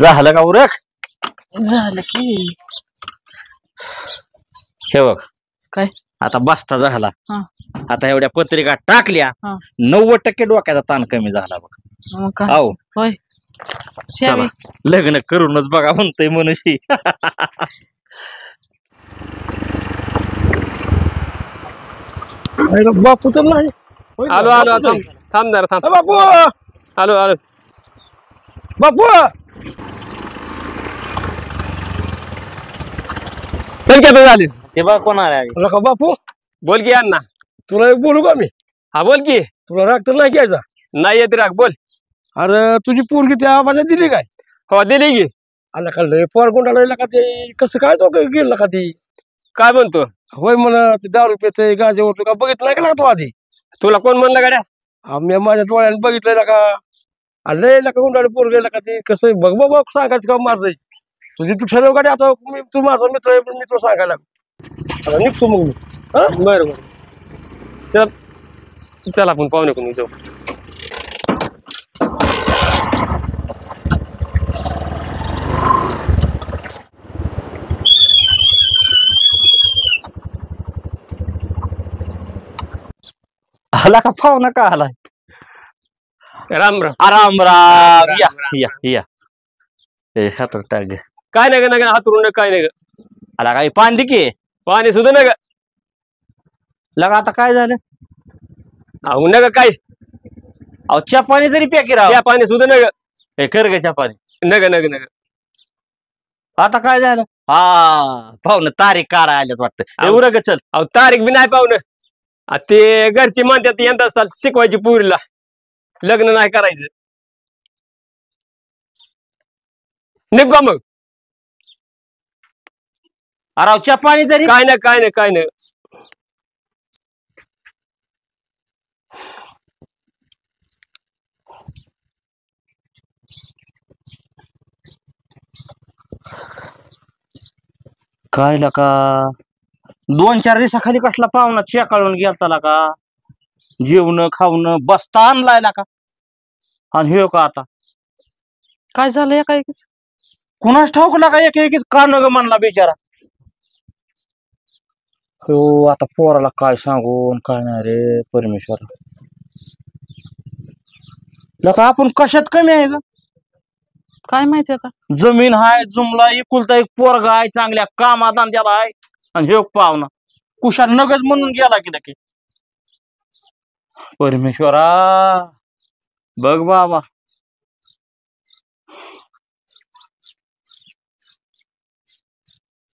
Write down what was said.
झालं का उरक? झालं की. हे बघ काय? आता बस्ता झाला. हा. आता एवढ्या पत्रिका टाकल्या, हा. 90% डोक्याचा ताण कमी झाला बघ. मग काय? आहो होय. चला लग्न करूनच बघा म्हणतोय मनुष्य. बापू तर नाही. आलो आलो थांब थांब जरा थांब. बापू आलो आलो. बापू चल की आता झाली. ते बघ कोण आलाय. नका बापू, बोल की अण्णा. तुला एक बोलू का मी? हा बोल की. तुला राग तर नाही घ्यायचा. नाही येते राग बोल. अरे तुझी पोरगी त्या आवाजात दिली काय? हो दिली की. आला का लय पोर गुंडाळला का ते? कसं काय तो गेला का ती? काय म्हणतो? होय म्हणा ते दारू पिते गांजा उठतो का बघितलं नाही का तो आधी? तुला कोण म्हणलं गाड्या? मी माझ्या डोळ्याने बघितलं का? लय का गुंडाळी पोर गेला का ती? कसं बघ बघ बघ सांगायचं का मारलंय तुझी तू ठरव गाडी. आता तू माझा मित्र आहे पण मी तुला सांगायला आता निघतो मग मी. बरं बरं चल चल आपण पाहुणे कोणी जाऊ. आला का पाहुणा का आलाय? राम राम. आराम राम. या या या. ए हातात टाक घे. काय नाही ग हातरून काय नाही ग. आला काही पाणी की पाणी सुद्धा नाही ग. लगा आता काय झालं? अहो नग काय अहो च्या पाणी तरी प्याकी राव. त्या पाणी सुद्धा नाही ग. हे कर ग च्या पाणी. नग नग नग. आता काय झालं? हा पाहुणं तारीख काढा आल्यात वाटतं. एवढं ग चल. अहो तारीख बी नाही पाहुणं. ते घरची म्हणतात यंदा साल शिकवायची पुरीला, लग्न नाही करायचं. निघ मग. अरे च्या पाणी तरी. काय नाही काय नाही काय नाही. काय लका 2-4 दिवसाखाली कसला पाहुणा च्या काढून गेलता का? जेवण खावणं बसता आणलाय का? आणि हे का आता काय झालं या काय? कुणाच ठाऊकला का? एक का न ग म्हणला बिचारा. हो आता पोराला काय सांगून काय नाही रे परमेश्वर. लका आपण कशात कमी आहे ग? काय माहिती आता. जमीन हाय जुमला एकुलता एक पोरगा आहे चांगल्या कामात त्याला आहे आणि हे पाहुणा कुशात नगच म्हणून गेला की नक्की. परमेश्वरा बघ बाबा.